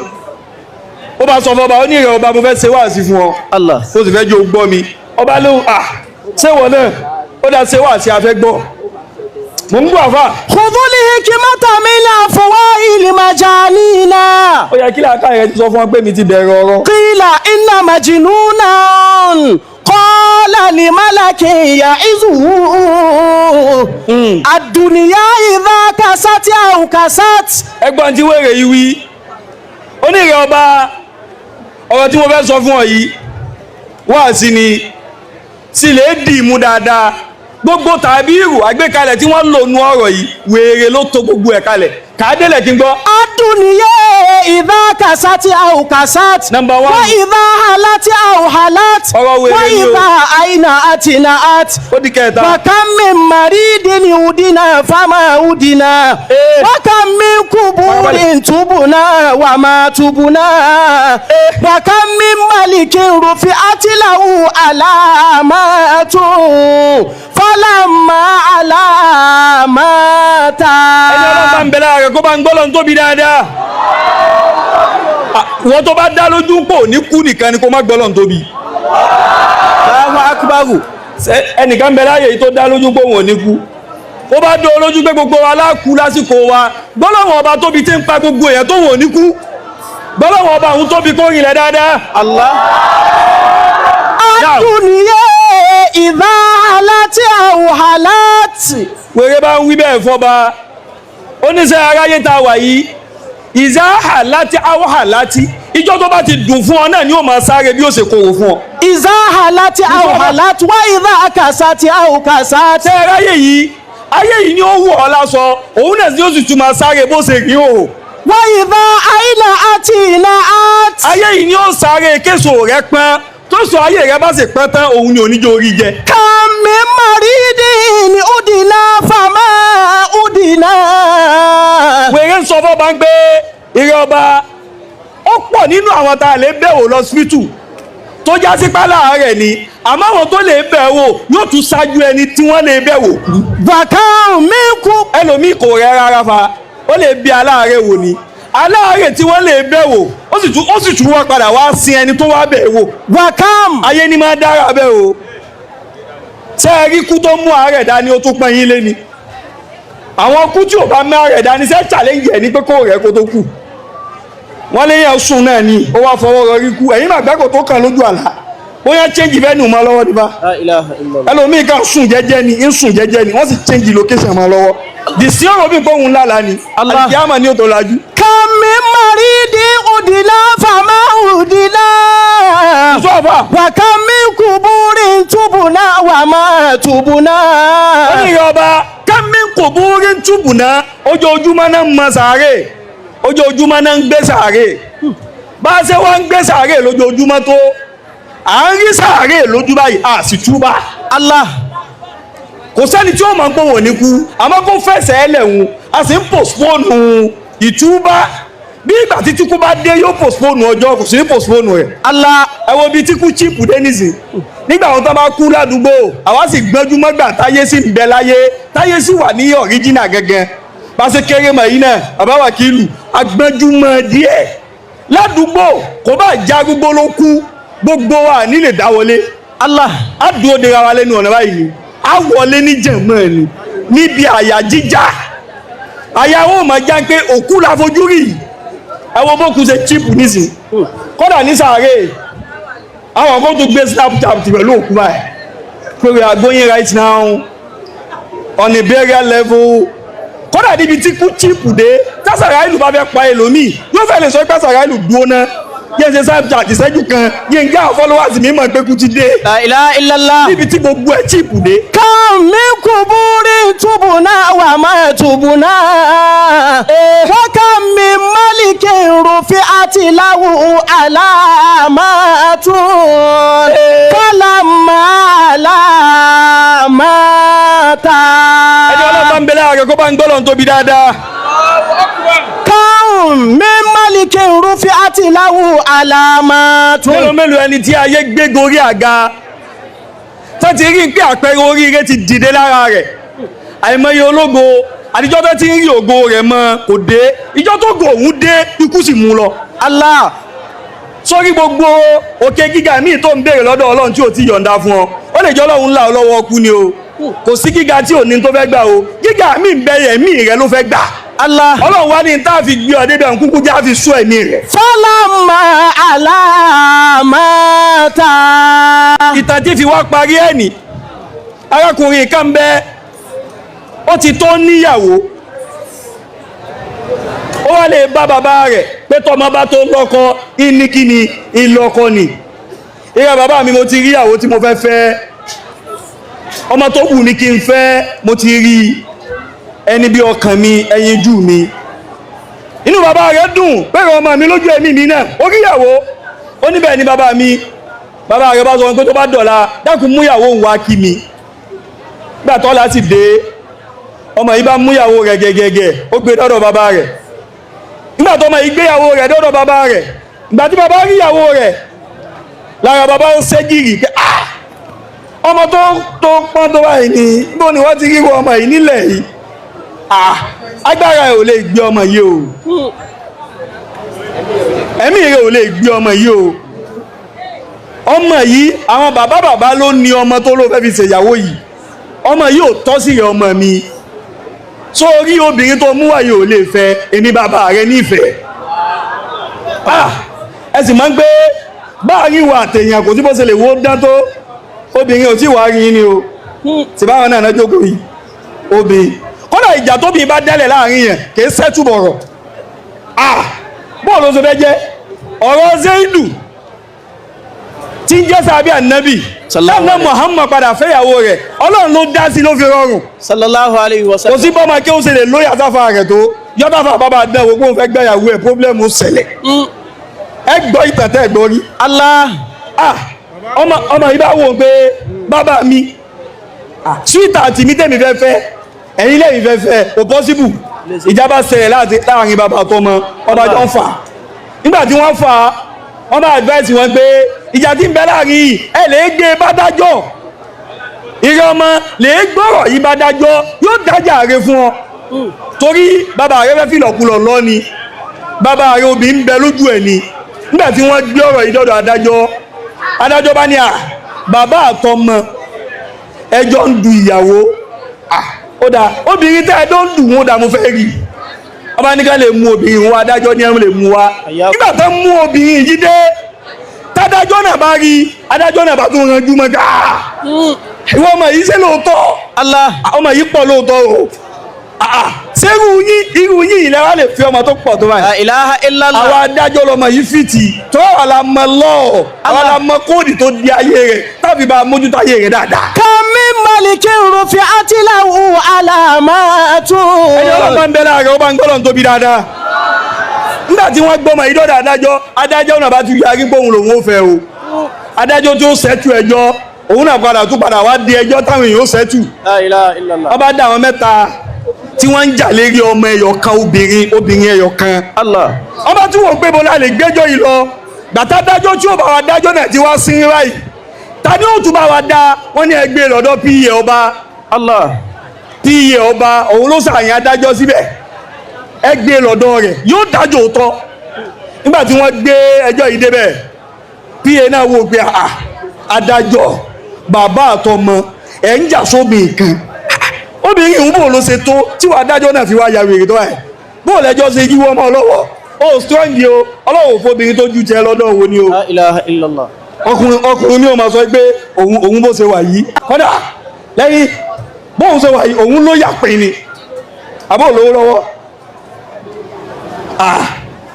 ó bá sọ fún ọba ó ní ìrẹ̀ ọba mo fẹ́ ṣe wáàsí fún ọ Allah. ó sì fẹ́ jẹ́ o gbọ́ mi ọba lóhùn ṣé wọ́n náà ó dá ṣe wáàsí afẹ́ gbọ́ mo ń gbọ́ àfà. Khudhul hikmata min afwahil majanina. ó yẹ kí làákà yẹn ti sọ fún ọ pé mi ti bẹ̀rẹ̀ ọ̀rọ̀. Qila inna majnunan qala li malakin ya'izuhu. Ad-dunya idha kasat aw kasat. ẹgbọ́n tí wèrè yìí wí ó ní ìrẹ̀ ọba ọ̀rọ̀ tí mo fẹ́ sọ fún ọ yìí wáàsí ni sì lè dì í mú dáadáa gbogbo tàbí ìrù àgbékalẹ̀ tí wọ́n lò nú ọ̀rọ̀ yìí wèrè ló tó gbogbo ẹ̀ kalẹ̀ kàádélẹ̀ kí n gbọ́. Ad-dunya idha kasat aw kasat. Number one. Wa idha halat aw halat. ọ̀rọ̀ wèrè Wa ni o. idha ayna'at. ó di kẹta. وكم من مريض يهدنا فما هدنا وكم من قبور تبنا وما تبنا وكم من ملك رفعت له علامات فلما علامات. ẹni ọlọ́pàá ń bẹ láàrẹ̀ kó bá ń gbọ́lọ̀ tóbi dáadáa wọ́n tó bá dá lójú pò ní kú nìkan ni kó má gbọ́lọ̀ tóbi. Allahu akbar. ẹnìkan bẹ láàyè tó dá lójú pé wọn ò ní kú ó bá dó lójú pé gbogbo wa láàkú lásìkò wa gbọ́lọ́wọ́n ọba tóbi tí ń pa gbogbo èèyàn tó wọn ò ní kú gbọ́lọ́wọ́ ọba òun tóbi kó rìnlẹ̀ dáadáa. Allah. Adúniyé ìdá aláti àwòhálàtì. Wèrè bá ń wí bẹ́ẹ̀ fọba. Oníṣẹ́ aráyé ta wà yìí. Ìzá àláti àwòhálàtì. Ìjọ́ tó bá ti dùn fún ọ náà ni ó máa sáré bí ó ṣe kóró fún ọ. Ìzá aláti àwòhálàtì wá ìdá àkàsàtì àwòkàsàtì. Ṣé aráyé yìí? Ayé yìí ni ó wọ̀ ọ́ lásọ. Òun náà ni ó sì tún máa sáré bó ṣe rí o. Wá ìdá àìlà àti ìlà àti. Ayé yìí ni ó sáré késo rẹ pọ́n. Tó sọ ayé rẹ bá sì pọ́n tán òun ni oníjó orí jẹ. Kàmí màrídì ní Udina fàmà Udina. Wèrè ń sọ fọ́ba ń gbé ìrẹ́ ọba. Ó pọ̀ nínú àwọn tá a lè bẹ̀wò lọ sípítù tó já sí pálá rẹ̀ ni. Àmọ́ àwọn tó lè bẹ̀ wò yóò tún ṣáájú ẹni tí wọ́n lè bẹ̀ wò kú. Bàkà mi kú. Ẹlòmíì kò rẹ̀ rárá fa. Ó lè bí aláàárẹ̀ wò ni. Aláàárẹ̀ tí wọ́n lè bẹ̀ wò ó sì tún wá padà wá sin ẹni tó wá bẹ̀ wò. Bàkàm. Ayé ni máa dára bẹ́ẹ̀ o. Ṣé ẹ rí kú tó mú àárẹ̀ dání ó tún pọ́n yín lé ni? Àwọn kú tí ò bá mú àárẹ̀ dání ṣe challenge ẹ̀ ní pé kó rẹ̀ kó tó kù. Wọ́n lé yẹn sùn náà ni ó wá fọwọ́ rọrí kú. Ẹ̀yin màgbẹ́ kò tó kàn lójú àlá. Bóyá change venue mọ́ lọ́wọ́ nípa. Ẹlòmíì kan sùn jẹ́jẹ́ ni ń sùn jẹ́jẹ́ ni wọ́n sì change location mọ́ lọ́wọ́. Dìsí ọ̀rọ̀ bí gbóhùn lálá ni. Àlìkíyàmà ni ó tó lajú. Kàmí màrídì Udina fàmà Udina. Sọ́ọ̀fà. Wàkàmí kùbúrí túbùnà wà má túbùnà. Ó ní ìyá ọba kàmí kùbúrí túbùnà ojoojúmọ́ náà ń mọ sàárè ojoojúmọ́ náà ń gbé sàárè. Bá a ṣe wá ń gbé sàárè lójoojúmọ́ tó à ń rí sàárè lójú báyìí a sì túbà. Allah. Kò sẹ́ni tí ó máa ń pọ̀ wọ̀ ní kú àmọ́ kó fẹsẹ̀ ẹlẹ́hun a sì ń postpone ìtúbà bí ìgbà tí tíkú bá dé yóò postpone ọjọ́ kò sí ní postpone rẹ̀. Allah. Ẹ wo bí tíkú chíìpù dé nísìn nígbà wọn tó bá kú ládùúgbò àwa sì gbẹ́jú mọ́gbà táyé sì ń bẹ láyé táyé sì wà ní ọ̀ríjìnà gẹ́gẹ́ bá ṣe kéré mọ̀ yìí náà bàbá wákìlù agbẹ́júmọ́ díẹ̀ ládùúgbò kò bá já gbogbo ló kú gbogbo wa nílè dáwọlé. Allah. A dúró de ra wa lẹ́nu ọ̀nà báyìí ni a wọlé ní jẹ̀mọ́ ni níbi àyà jíjà àyà wọn máa já pé òkú la fojú rí ẹ wo bókun ṣe chíìpù nísìn kódà ní sàárè àwọn kan tó gbé snapchat pẹ̀lú òkú báyìí pé we are going right now on a burial level kódà níbi tí kú chíìpù dé tásàrà ìlú bá fẹ́ pa ẹlòmíì yóò fẹ́ lè sọ pé tásàrà ìlú dúró náà yẹn ṣe snapchat ìṣẹ́jú kan yẹn ń gá àwọn followers mi mọ̀ pé kú ti dé. La ilaha illallah. níbi tí gbogbo ẹ̀ chíìpù dé. Kàmí kùbúrí túbùnà wà má túbùnà. Wákàmí málìkì rúfi àti láwù àlàmàtún. Kálàmà àlàmàtà. ẹni ọlọ́pàá ń bẹ láàrin kó bá ń gbọ́dọ̀ tóbi dáadáa. Kàmí málìkì rúfi àti láwù àlàmàtún. mélòó mélòó ẹni tí ayé gbé gorí àga tó ti rí pé àpẹẹrẹ oríire ti dìde lára rẹ̀ àìmọye ológo àdìjọ́ tó ti ń rí ògo rẹ̀ mọ́ kò dé ìjọ́ tó gò òun dé ikú sì mú lọ. Allah. sórí gbogbo òkè gíga míì tó ń béèrè lọ́dọ̀ Ọlọ́run tí ò ti yọ̀ǹda fún ọ ó lè jẹ́ Ọlọ́run ńlá ọlọ́wọ́ kú ni o kò sí gíga tí ò ní tó fẹ́ gbà o gíga míì ń bẹ ẹ̀mí rẹ ló fẹ́ gbà. Allah. Ọlọ́run wá ní tá a fi gbé ọ débẹ̀ nkúkú já fi sún ẹ̀mí rẹ̀. Fọlọ́mọ àlàmọ́ta. Ìtàn tí fi wá parí ẹ̀ ní arákùnrin kan bẹ ó ti tó níyàwó ó wá lè bá bàbá rẹ̀ pé tọmọ bá tó lọ́kọ ìníkíni ìlọ́kọ ni ìyá bàbá mi mo ti rí ìyàwó tí mo fẹ́ fẹ́ ọmọ tó wù ní kí n fẹ́ mo ti rí ẹni bí ọkàn mi ẹyinjú mi inú bàbá rẹ̀ dùn pẹ̀rọ ọmọ mi lójú ẹ̀mí mi náà ó rí ìyàwó ó níbẹ̀ ni bàbá rẹ̀ bá sọ pé tó bá dọ̀la dákun mú ìyàwó òun wá kí mi gbà tọ́lá sì dé ọmọ yìí bá mú ìyàwó rẹ̀ gẹ́gẹ́gẹ́ ó gbé dọ́dọ̀ bàbá rẹ̀ nígbà tó ọmọ yìí gbé ìyàwó rẹ̀ dọ́dọ̀ bàbá rẹ̀ ìgbà tí bàbá rí ìyàwó rẹ̀ lára bàbá ń ṣẹ́gìrì pé ọmọ tó pọ́n tó báyìí ni bó ni wọ́n ti rí ọmọ yìí nílẹ̀ yìí agbára ẹ̀ ò lè gbé ọmọ yìí o ẹ̀mí rẹ̀ ò lè gbé ọmọ yìí o ọmọ yìí àwọn bàbá ló ní ọmọ tó ló fẹ́ fi ṣèyàwó yìí ọmọ yìí ò tọ́ sí rẹ̀ ọmọ mi sórí obìnrin tó mú wáyé ò lè fẹ́ èmi bàbá rẹ̀ nífẹ̀ẹ́ ẹ sì máa ń gbé báàrin ìwà àtẹ̀yìn kò sí bó ṣe lè wo dán tó obìnrin ò tí wàá rí ni o sì báwọn náà jókòó yìí obìnrin kódà ìjà tóbi bá dẹ́lẹ̀ láàrin yẹn kì í sẹ́tù bọ̀rọ̀ bọ́ọ̀lù oṣù fẹ́ jẹ́ ọ̀rọ̀ Zaidu tí ń jẹ́ sábẹ́ ànábì lánàá Muhammad padà fẹ́yàwó rẹ̀ Ọlọ́run ló dá sí ló fi rọrùn sallallahu alayhi wa sallam. kò sí bọ́ọ̀mà kí ó ṣe lè lóyè àtàfà rẹ̀ tó yọ́tàfà bàbá dán owó òun fẹ́ gbẹ̀yàwó ẹ̀ pọ́blẹ́mù ṣẹlẹ̀ ẹ gbọ́ ìtàtẹ́ ẹ̀gbọ́n rí Allah ọmọ yìí bá wò pé bàbá mi sweeter àti mi tẹ̀mí fẹ́ fẹ́ ẹ̀yin lẹ́yìn fẹ́ fẹ́ kò possible ìjábá ṣẹlẹ̀ láàrin bàbá àtọmọ ọba jọ ń fà nígbà tí wọ́n fà wọ́n bá advice wọn pé ìjà tí ń bẹ láàrin ẹ lè gbé bádájọ́ ìrẹ́ ọmọ lè gbọ́rọ̀ yìí bádájọ́ yóò dájà rẹ fún ọ torí bàbá rẹ fẹ́ fìlọ̀kulọ̀ lọ ni bàbá rẹ obì ń bẹ lójú ẹ̀ ni nígbà tí wọ́n gbé ọ̀rọ̀ yìí dọ́dọ̀ adájọ́ bá ní bàbá àtọmọ ẹjọ́ ń du ìyàwó ó dà obìnrin tẹ́ ẹjọ́ ń dùn wọn dà mo fẹ́ rí ọba ní ká lè mú obìnrin wọn adájọ́ ní ẹ̀rùn lè mú wa nígbà tó ń mú obìnrin yìí dé tádájọ́ náà bá rí adájọ́ náà bá tún ranjú mọ́ ká ìwọ ọmọ yìí ṣe lóòótọ́ ọmọ yìí pọ̀ lóòótọ́ o ṣé irú yín ilẹ̀ wa lè fi ọmọ tó pọ̀ tó báyìí. La ilaha illallah. àwọn adájọ́ lọmọ yìí fìtì tó àwọn la mọ lọ́ọ̀ àwọn la mọ kóòdì tó di ayé rẹ̀ tàbí bá mójútó ayé rẹ̀ dáadáa. kàmí maliki rufi atilahu alamatu. ẹni ọlọ́mọ ń bẹ láàrin ọba ń gbọ́dọ̀ tóbi dáadáa. nígbà tí wọ́n gbọ́mọ yìí dọ́dọ̀ adájọ́ náà bá tún yarí pé òun lòun ò fẹ́ o adájọ́ tó ṣẹ́tù ẹjọ́ òun náà padà wá di ẹjọ́ táwọn èèyàn ó ṣẹ́tù. La ilaha illallah. ọba dá àwọn mẹ́ta tí wọ́n ń jà lérí ọmọ ẹyọkan obìnrin ẹyọkan. Allah. ọba tí wọ́n gbé bọ́lá lè gbẹ́jọ́ yìí lọ gbàtà dájọ́ tí ó bá wa dájọ́ náà ti wá sí báyìí ta ni ó tún bá wa dá wọ́n ní ẹgbẹ́ lọ́dọ̀ píye ọba. Allah. píye ọba òun ló ṣàyàn adájọ́ síbẹ̀ ẹgbẹ́ lọ́dọ̀ rẹ̀ yóò dájọ́ òótọ́ nígbà tí wọ́n gbé ẹjọ́ yìí débẹ̀ píye náà wò pé adájọ́ bàbá àtọmọ ẹ̀ ń jà sóbì nǹkan obìnrin ìhun bò ló ṣe tó tí wàá dájọ́ náà fi wá ya wèrè tó ẹ̀ bó lẹ́jọ́ ṣe yíwọ́ ọmọ ọlọ́wọ́ ó strong yìí o ọlọ́wọ́ fóbìnrin tó ju jẹ lọ́dọ̀ wo ni o. La ilaha illallah. ọkùnrin mi ò máa sọ pé òun bó ṣe wà yìí kọ́dà lẹ́yìn bóun ṣe wà yìí òun ló yà pín ni àbó lówó lọ́wọ́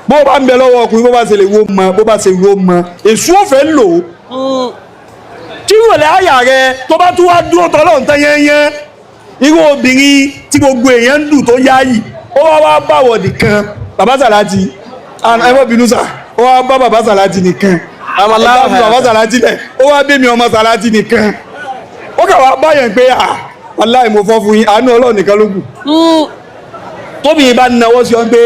bó bá ń bẹ lọ́wọ́ ọkùnrin bó bá ṣe lè wo mọ bó bá ṣe wo mọ èṣù òfẹ́ lò ó tí ìrọ̀lẹ́ àyà rẹ tó bá tún wá dúró tọ́lọ́ ń tẹ́ yẹn irú obìnrin tí gbogbo èèyàn ń dùn tó yáyì ó wá báwọ̀ nìkan bàbá Sàlátì ẹgbẹ́ bínú sà ó wá bá bàbá Sàlátì nìkan bàbá Sàlátì lẹ̀ ó wá bí mi ọmọ Sàlátì nìkan ó kà wá báyẹn pé wàláhì mo fọ́ fún yín àánú Ọlọ́run nìkan ló kù tóbi bá náwó sí ọ́n pé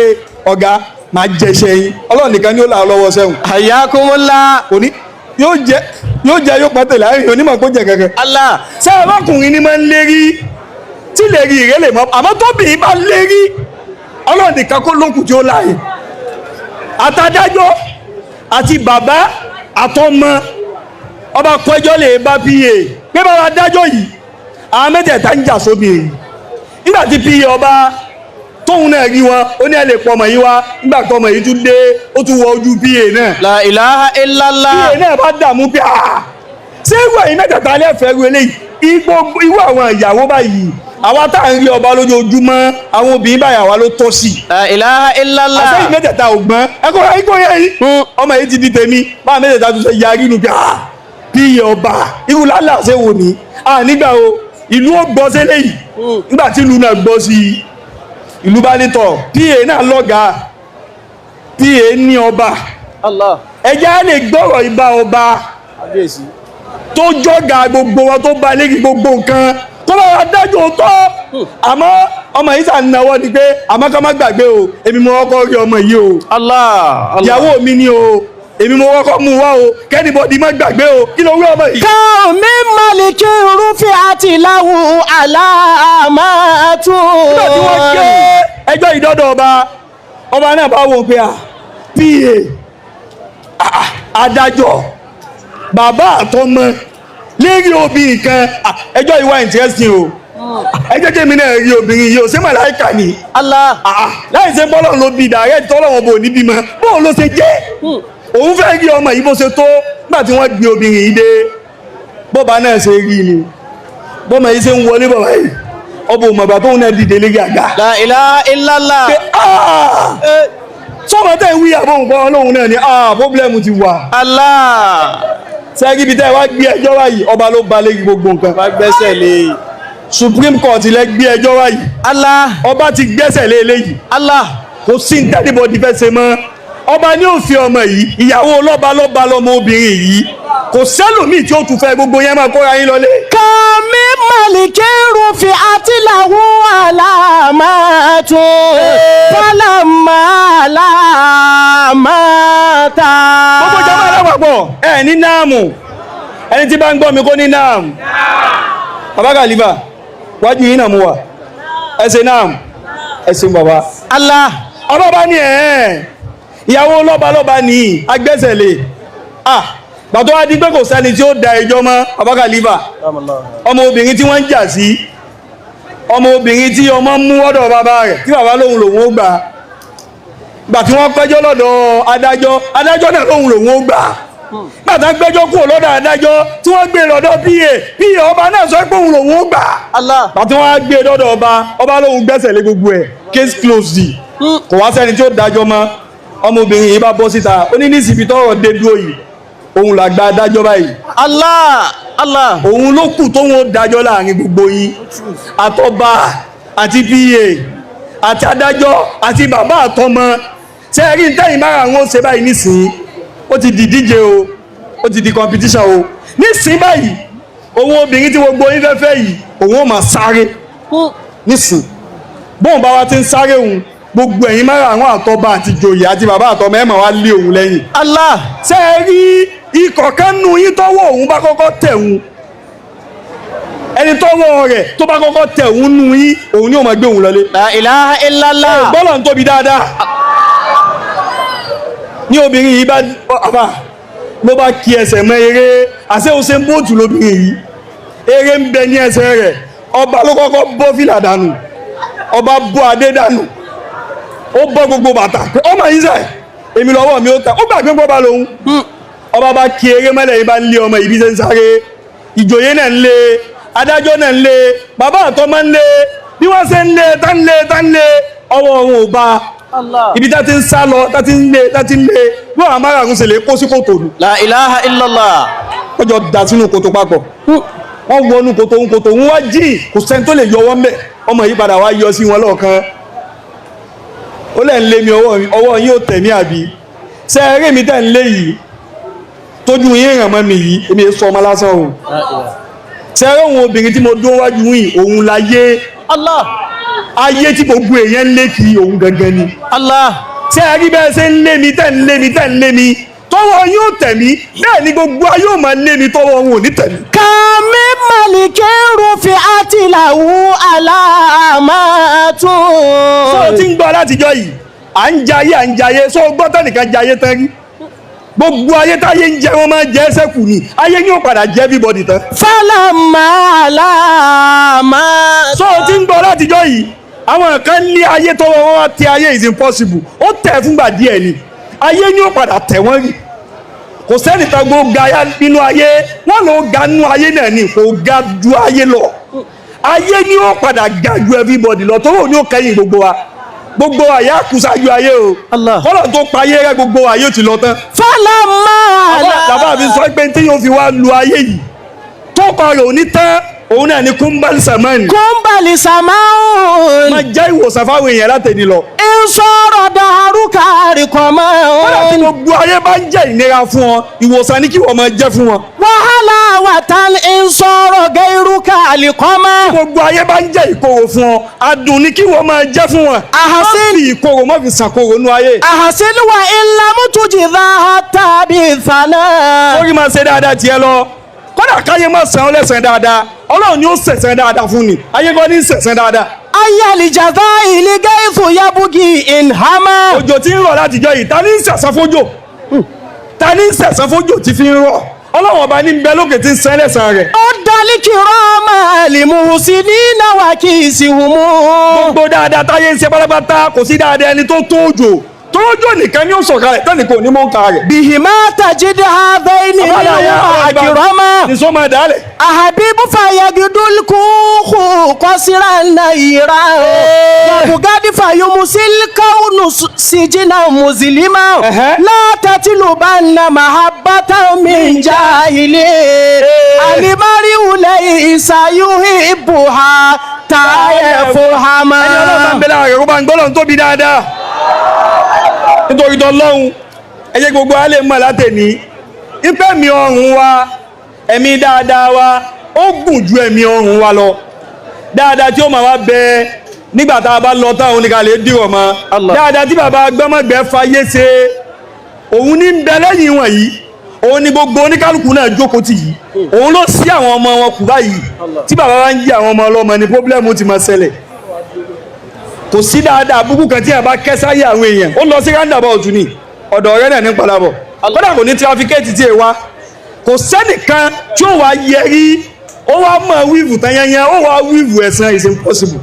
ọ̀gá máa jẹṣẹ́ yín Ọlọ́run nìkan ni ó là á lọ́wọ́ sẹ́wọ̀n. Hayyakumullah. òní yóò jẹ yóò pàtẹ́ láàrin onímọ̀ kó jẹ kankan. Allah. sẹ́wọ̀n ọkùnrin ni máa ń lérí tí lè rí ìrẹ́ lè mọ́ àmọ́ tóbi bá lérí Ọlọ́run nìkan kó lókùn tí ó láàyè àtàdájọ́ àti bàbá àtọmọ ọba kọjọ́ lè bá pa pé bá wa dájọ́ yìí àwọn mẹ́tẹ̀ẹ̀ta ń jà sóbì èyí nígbà tí pa ọba tóun náà rí wọn ó ní ẹ lè pọ ọmọ yìí wá nígbà tó ọmọ yìí tún dé ó tún wọ ojú pa náà. La ilaha illallah. pa náà bá dààmú pé ṣé ìwà yìí mẹ́tẹ̀ẹ̀ta lẹ́fẹ̀ẹ́ ru eléyìí irú àwọn ìyàwó báyìí àwa tá à ń rí ọba lójoojúmọ́ àwọn obìnrin báyìí àwa ló tọ́ sí. La ilaha illallah. àṣẹyìn mẹ́tẹ̀ẹ̀ta ògbọ́n ẹ̀kọ́ yẹn yìí ọmọ yìí ti di tèmi báwọn mẹ́tẹ̀ẹ̀ta tún ṣe yarí nu pé bí ọba irú lálẹ́ àṣẹ wò ní nígbà o ìlú ó gbọ́ sí eléyìí nígbà tí ìlú náà gbọ́ sí ìlú bá nítọ̀ pa náà lọ́gàá pa ní ọba ẹjẹ́ lè gbọ́rọ̀ ìbá ọba tó jọ́gà gbogbo wọn tó bá lérí gbogbo nǹkan tó bá wà dájọ́ tó àmọ́ ọmọ yìí sàn náwó ni pé àmọ́ ká má gbàgbé o èmi mo kọ́kọ́ rí ọmọ yìí o ìyàwó mi ni o èmi mo kọ́kọ́ mú wá o kẹ́nìbọ̀dì má gbàgbé o kí ló wí ọmọ yìí. káwọn mi maliki rufi àti ìlàwù aláàmàtú. nígbà tí wọ́n gbé ẹjọ́ ìdọ́dọ̀ ọba náà bá wò pé pa adájọ́ bàbá àtọmọ lérí obìnrin kan ẹjọ́ ìwà interesting o ẹ jẹ́ kí èmi náà rí obìnrin yìí ó ṣe màláìkà ni Allah. láì ṣe bọ́lọ̀ ló bí dàrẹ́ tọ́lọ́wọ́n bò ní bímọ bóun ló ṣe jẹ́ òun fẹ́ rí ọmọ yìí bó ṣe tó nígbà tí wọ́n gbé obìnrin yìí dé bọ́ba náà ṣe rí ni bọ́mọ yìí ṣe ń wọlé bọ̀bá yìí ọba òmùgbà tóun náà dìde lórí àga. La ilaha illallah. pé sọ́mọ tẹ̀ ń wí àbọ̀ nǹkan ọlọ́run náà ni pọ́blẹ́mù ti wà. Allah. sẹ́gi bíi tẹ́ wá gbé ẹjọ́ wáyìí ọba ló ba lé gbogbo nǹkan. Wá gbẹ́sẹ̀ lé. Supreme Court lẹ gbé ẹjọ́ wáyìí. Allah. ọba ti gbẹ́sẹ̀ lé eléyìí. Allah. kò sí ní tẹ́lifọ̀dì fẹ́ ṣe mọ́. ọba ní òfin ọmọ yìí ìyàwó lọ́ba lọ́mọ obìnrin yìí kò sẹ́lòmíì tí ó tún fẹ́ gbogbo yẹn máa kóra yín lọlé. Kàmí màlìkì rúfi àtìláwù àlàmàtò fọlọ́mà àlàmàtà. gbogbo jọba alápapọ̀ ẹ ní náàmù ẹni tí bá ń gbọ́ mi kó ní náàmù. bàbá kàlífà wájú yín náà mú wa ẹ ṣe náàmù ẹ ṣe bàbá. Allah. ọba bá ní ìyàwó lọ́ba ní agbẹ́sẹ̀lé gbàtọ́ wá di pé kò sẹ́ni tí ó da ẹjọ́ mọ́ bàbá kàlífà ọmọ obìnrin tí wọ́n ń jà sí ọmọ obìnrin tí ọmọ mú ọ̀dọ̀ bàbá rẹ̀ tí bàbá lòun ó gbà gbà tí wọ́n pẹ́jọ́ lọ́dọ̀ adájọ́ náà lòun ó gbà gbàtà gbẹ́jọ́ kúrò lọ́dọ̀ adájọ́ tí wọ́n gbé lọ́dọ̀ pa ọba náà sọ pé òun lòun ó gbà gbàtí wọ́n gbé lọ́dọ̀ ọba lòun gbẹ́sẹ̀ lé gbogbo ẹ̀ case closed kò wá sẹ́ni tí ó dájọ́ mọ́ ọmọbìnrin yìí bá bọ́ síta ó ní nísìbí tọ́rọ̀ dé dúró yìí òun làgbà adájọ́ báyìí. Allah. Allah. òun ló kù tó wọn dájọ́ láàrin gbogbo yín àtọba àti pa àti adájọ́ àti bàbá àtọmọ ṣe rí ntẹ́yìn mára àwọn ṣe báyìí nísìnyí ó ti di díje o ó ti di competition o nísìnyí báyìí òun obìnrin tí gbogbo yín fẹ́fẹ́ yìí òun ó máa sáré nísìnyí bóun bá wa ti ń sáré òun gbogbo ẹ̀yin mára àwọn àtọba àti joyè àti bàbá àtọmọ ẹ̀ máa wá lé òun lẹ́yìn. Allah. ṣe rí ikọ̀ kan nù yín tọ́wọ́ òun bá kọ́kọ́ tẹ̀ òun ẹni tọ́wọ́ rẹ̀ tó bá kọ́kọ́ tẹ̀ òun nù yín òun ni ó máa gbé òun lọlé. La ilaha illallah. bọ́lọ̀ ń tóbi dáadáa ní obìnrin yìí ló bá kí ẹsẹ̀ mọ́ eré àṣẹ òun ṣe ń bóòtù lóbìnrin yìí eré ń bẹ ní ẹsẹ̀ rẹ̀ ọba ló kọ́kọ́ bọ́ fìlà dànù ọba bọ́ adé dànù ó bọ́ gbogbo bàtà pé ọmọ yìí sẹ̀ èmi lọ́wọ́ mi ó ta ó gbàgbé gbọ́ bá lòun ọba bá kí eré mọ́lẹ̀ yìí bá ń lé ọmọ ìbí ṣe ń sáré ìjòyè náà ń lé adájọ́ náà ń lé bàbá àtọmọ ń lé bí wọ́n ṣe ń lé tá ń lé ọwọ́ wọn ò bá ibi tá ti ń sá lọ tá ti ń lé bí wọ́n àmàrà ń ṣẹlẹ̀ kó sí kòtò nù. La ilaha illallah. ó jọ dà sínú kòtò papọ̀ wọ́n wọnú kòtò ń wá jìn kò sẹ́ni tó lè yọ wọ́n mẹ́ ọmọ yìí padà wá yọ sí wọn lọ́ọ̀kan ó lẹ́ ń lé mi ọwọ́ yín ò tẹ̀ mí àbí ṣe eré mi tẹ̀ ń lé yìí tójú yín ràn mọ́ mi yìí èmi sọ ọmọ lásán o ṣe eré òun obìnrin tí mo dún wájú yìí òun láyé Allah. ayé tí gbogbo èèyàn ń lé kí òun gangan ni Allah. ṣe eré bẹ́ẹ̀ ṣe ń lé mi tẹ̀ ń lé mi tọwọ́ yín ò tẹ̀ mí bẹ́ẹ̀ ni gbogbo ayé ò máa lé mi tọwọ́ wọn ò ní tẹ̀ mí. Kàmí màlìkì rúfi àtìláwù àlàmàtò. sọ ti ń gbọ́ látijọ́ yìí à ń jayé sọ gbọ́ tẹ́nìkan jayé tán rí gbogbo ayé táyé ń jẹ wọn máa jẹ ẹsẹ̀ kù ni ayé yóò padà jẹ everybody tán. fọlọ́mà àlàmàtò. sọ ti ń gbọ́ látijọ́ yìí àwọn kan ní ayé tọwọ́ wọn wá tẹ ayé is impossible ó tẹ̀ fúngbà díẹ̀ ni ayé yóò padà tẹ̀ wọ́n rí kò sẹ́ni tá gbogbo ga nínú ayé wọ́n ló ga nínú ayé náà ni kò ga ju ayé lọ ayé ni ó padà ga ju everybody lọ tó wò ní ó kẹ́yìn gbogbo wa yà kù sáájú ayé o kọ́lọ̀ tó pa ayé rẹ gbogbo wa yóò ti lọ tán. fọlọ́mà àlàmàtò. bàbá mi sọ pé tí yóò fi wá lu ayé yìí tó kọ rẹ̀ ò ní tán òun náà ni kúńbálì sàmánì. kúńbálì sàmánì. máa jẹ́ ìwòsàn fáwọn èèyàn látẹ̀ni lọ. ìṣòro dàrú kárí kan mọ́. kọ́lá tí gbogbo ayé bá ń jẹ́ ìnira fún ọ ìwòsàn ni kí wọ́n máa jẹ́ fún wọn. wàhálà wàtán ìṣòro gẹ̀rú kárí kan mọ́. gbogbo ayé bá ń jẹ́ ìkorò fún ọ adùn ni kí wọ́n máa jẹ́ fún wọn. àhásín má fi ìkorò má fi sàkorò nú ayé. àhásín wa ìlàmútújì tàbí ìfànà. sórí máa ṣe dáadáa tiẹ̀ lọ kódà káyé má san ọ́ lẹ́sàn dáadáa ọlọ́run ni ó sẹ̀sán dáadáa fún ni ayé gbọ́ ní sẹ̀sán dáadáa. ayélujára ìlígẹ́ ìfòyàbùgì ìhàmà. òjò tí ń rọ̀ látijọ́ yìí ta ní sẹ̀sán fójò ta ní sẹ̀sán fójò tí fi ń rọ̀ ọlọ́run ọba ní bẹ lókè tí ń san ẹlẹ́san rẹ̀. ó dalí kirama limuhsinina wa kisihumu. gbogbo dáadáa táyé ń ṣe pátápátá kò sí dáadáa ẹni tó tójò nìkan ní ó sọ̀kalẹ̀ tán nìkan ò ní mọ̀ ń ka rẹ̀. bihima tajid hadaini akirama. nìṣó máa dálẹ̀. ahabibu fayagidul kuhu kosiran nayira. wabugadi fayumusil kaunu sijina muzilima. la tatilubanna mahabbatan min jahili. alimari ulai isayuhibuha tayefuhama. ẹni ọlọ́run ń bẹ láàrin rẹ̀ kó bá ń gbọ́dọ̀ tóbi dáadáa. nítorí tọ́lọ́hun ẹ jẹ́ gbogbo alẹ́ mọ̀ látẹ̀ní ìpẹ́ mi ọrùn wa ẹ̀mí dáadáa wa ó gùn ju ẹ̀mí ọrùn wa lọ dáadáa tí ó máa wá bẹ nígbà tá a bá lọ táwọn oníkàlẹ̀ dìrọ̀ mọ́ dáadáa tí bàbá Agbonmagbe fayé ṣe òun ní bẹ lẹ́yìn wọ̀nyí òun ni gbogbo oníkálukú náà jókòó tì yìí òun ló sí àwọn ọmọ wọn kù báyìí tí bàbá wa ń jí àwọn ọmọ ọlọ́mọ ni pọ́blẹ́mù ti máa ṣẹlẹ̀ kò sí dáadáa búkú kan tí a bá kẹ́ sáyé àwọn èèyàn ó lọ sí roundabout ní ọ̀dọ̀ ọ̀rẹ́ náà ní padàbọ̀ kódà kò ní trafficate tí ẹ wá kò sẹ́nìkan tí ó wá yẹrí ó wá mọ̀ wíìvù tanyanya ó wá wíìvù ẹ̀san is impossible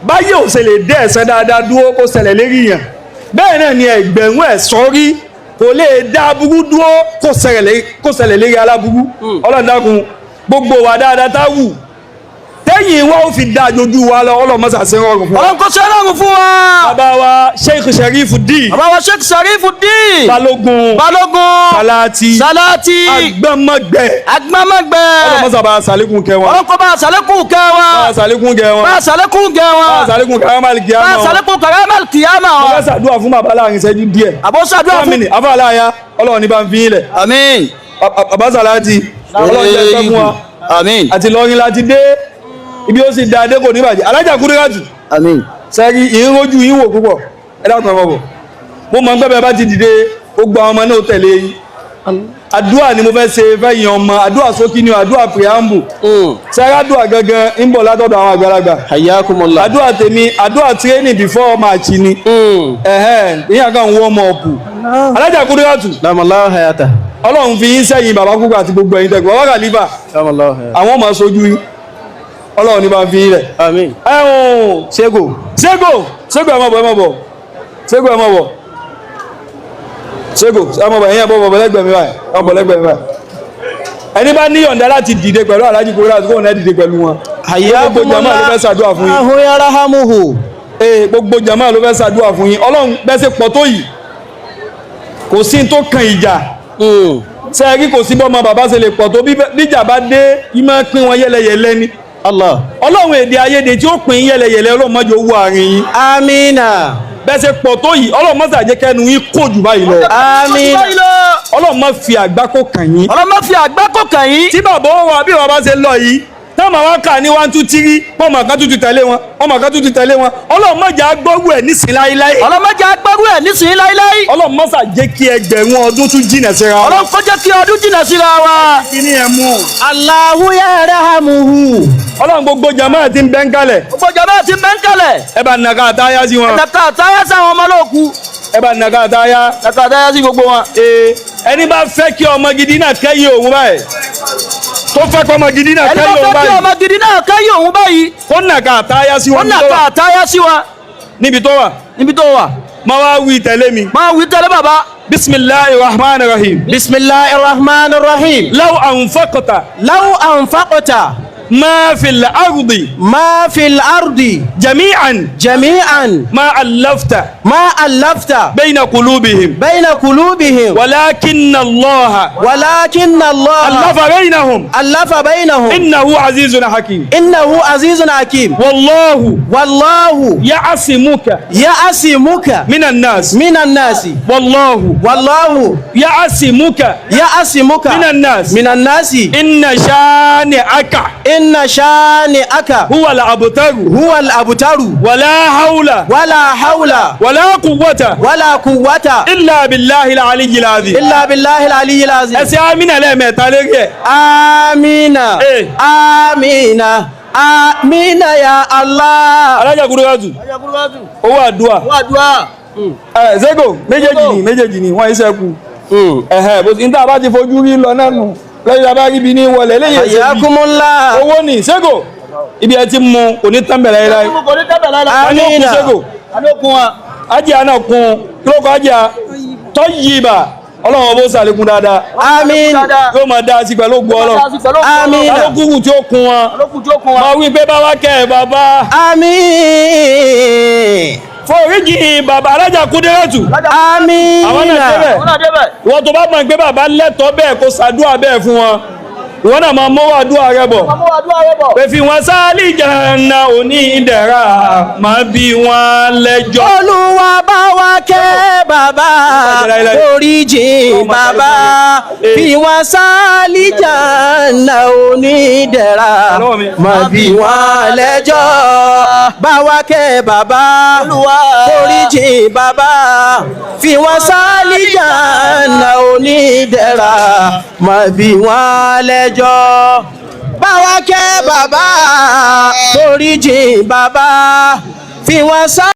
báyé ò ṣe lè dé ẹ̀san dáadáa dúró kó ṣẹlẹ̀ lérí yàn bẹ́ẹ̀ náà ni ẹgbẹ̀rún ẹ̀sọ́ rí kò lè dá aburú dúró kó ṣẹlẹ̀ lérí aláburú Ọlọ́run dákun gbogbo wa dáadáa tá wù tẹ́yìn wọ́n ó fi dá jojú wa lọ ọlọ́mọ́sà sí rọrùn fún wa. ọlọ́run kó ṣe rọrùn fún wa. bàbá wa Sheikh Sharifuddin. bàbá wa Sheikh Sharifuddin. Balógun. Solaaty. Agbonmagbe. ọlọ́mọ́sà bá a sàlékún kẹ́ wọn. ọlọ́run kó bá a sàlékún kẹ́ wọn. bá a sàlékún kẹ́ wọn. bá a sàlékún kẹ́ wọn. bá a sàlékún karamal kiyama. bá a sàlékún karamal kiyama. mo fẹ́ ṣàdúrà fún bàbá láàrin ìṣẹ́jú díẹ̀. àbó ṣàdúrà fún mi. afáàláyà ọlọ́run ní bá ń fi yín lẹ̀. àmín. bàbá Solaaty ọlọ́run jẹ́ pẹ́ fún wa. àmín. àti lọ́rin láti dé ibi ó sì da adé kò ní bàjẹ́ alájà Kúdírátù. àmín. sẹ́rí ìrìnrójú yín wò púpọ̀ ẹ dákun ọmọ bọ̀ mo mọ̀ gbẹ́bẹ̀ bá ti dìde ó gba ọmọ náà tẹ̀lé yín àdúrà ni mo fẹ́ ṣe fẹ́yìn ọmọ àdúrà sókí ni àdúrà preamble sẹ́rí àdúrà gangan ń bọ̀ látọ̀dọ̀ àwọn àgbàlagbà hayyakumullah. àdúrà tèmi àdúrà training before match ni ìyẹn kan warm up alájà Kúdírátù lamallahu hayata. ọlọ́run fi yín sẹ́yìn bàbá kúkú àti gbogbo ẹ̀yin tẹ̀gbọ́n wọ́n kàlífà lamallahu hayata. àwọn ọmọ sojú yín ọlọ́run ní bá ń fi yín lẹ̀. àmín. ẹ̀hún Ṣégò. Ṣégò ẹ má bọ̀ Ṣégò ẹ má bọ̀ ẹ̀yin ẹ̀ bọ̀ lẹ́gbẹ̀ẹ́ mi báyìí ọ̀bọ̀ lẹ́gbẹ̀ẹ́ mi báyìí ẹni bá ní yọ̀ǹda láti dìde pẹ̀lú aláàjì Kúdírátù kóun náà dìde pẹ̀lú wọn gbogbo jama ló fẹ́ ṣàdúrà fún yín gbogbo jama ló fẹ́ ṣàdúrà fún yín ọlọ́run bẹ́sẹ̀ pọ̀ tó yìí kò sí tó kan ìjà sẹ́ẹ̀rí kò sí bọ́mọ bàbá ṣe lè pọ̀ tó bíjà bá dé ìmọ̀ pín wọn yẹ́lẹyẹ̀lẹ ni ọlọ́run èdè ayédè tí ó pín yẹ́lẹyẹ̀lẹ ọlọ́run má jẹ́ owó àárín yín amina. bẹ́sẹ̀ pọ̀ tó yìí ọlọ́run má ṣàjẹ́ kẹ́nu yín kó jù báyìí lọ amina. ọlọ́run má fi àgbákò kàn yín ọlọ́run má fi àgbákò kàn yín. tí bàbá wa bí bàbá ṣe lọ yìí táwọn àwọn kà ní 1 2 3 ọmọ kan tuntun tẹ̀lé wọn ọlọ́run má jẹ́ agbọ́rú ẹ̀ nísìn láíláí ọlọ́run má jẹ́ agbọ́rú ẹ̀ nísìn láíláí ọlọ́run má ṣàjẹ́ kí ẹgbẹ̀rún ọdún tún jìnà síra wa ọlọ́run kó jẹ́ kí ọdún jìnà síra wa. kí ni ẹ mú Allahu yarhamuhu. ọlọ́run gbogbo jama ti ń bẹ́ ń kalẹ̀ gbogbo jama ti ń bẹ́ ń kalẹ̀. ẹ bá nàka àtáyá sí wọn nàka àtáyá sáwọn ọmọ lóòkù. ẹ bá nàka àtáyá sí gbogbo wọn. ẹni bá fẹ́ kí ọmọ gidi náà kẹ́yìn òun báyìí tó fẹ́ kí ọmọ gidi náà kẹ́yìn òun báyìí ẹni bá fẹ́ kí ọmọ gidi náà kẹ́yìn òun báyìí kó nàka àtáyá sí wọn níbi tó wà máa wá wí tẹ̀lé mi bàbá. bismillahir rahmanir rahim bismillahir rahmanir rahim. law anfaqta ما في الأرض جميعا ما ألفت بين قلوبهم ولكن الله ألف بينهم إنه عزيز حكيم والله يعصمك من الناس والله يعصمك من الناس إن شانئك هو الأبتر ولا حول ولا قوة إلا بالله العلي العظيم ẹsẹ̀ amínà lẹ́ẹ̀mẹ́ta lérí ẹ̀ amina ya Allah. alájà Kúdírátù owó àdúà Ṣégò méjèèjì ni wọ́n iṣẹ́ kú bó ti ń tà bá ti fojú rí lọ náà nù lẹ́yìn abá ríbi ní wọlé lẹ́yìn ẹ̀sẹ̀ Ayakumullah. owó ní ṣégo ibi ẹ ti mú kò ní tán bẹ̀rẹ̀ láyé Amina. ṣégo ajé àná kun kílókò ajé tọ́yìíbà ọlọ́run ọbọ̀ sàlékún dáadáa Amina. yóò máa dáa sí pẹ̀lú ògbó ọlọ́run Amina. alókùnkùn tí ó kun wọn máa wí pé bá wá kẹ́ ẹ̀ bàbá Àmín. foríjì bàbá alájà Kúdírátù Amina. àwọn náà débẹ̀ ìwọ tó bá mọ̀ pé bàbá lẹ́tọ̀ọ́ bẹ́ẹ̀ kó ṣàdúrà bẹ́ẹ̀ fún wọn ìwọ náà máa mọ́wọ́ àdúrà rẹ bọ̀ pé fi wọn sáálì jàǹnà òní ìdẹ̀ra máa bí wọn lẹ́jọ́. Olúwa bá wa kẹ́ bàbá foríjì bàbá fi wọn sálìjànnà onídẹ̀ra má bí wọn lẹ́jọ́. Bá wa kẹ́ bàbá foríjì bàbá fi wọn sálìjànnà onídẹ̀ra má bí wọn lẹ́jọ́. Bá wa kẹ́ bàbá foríjì bàbá fi wọn sá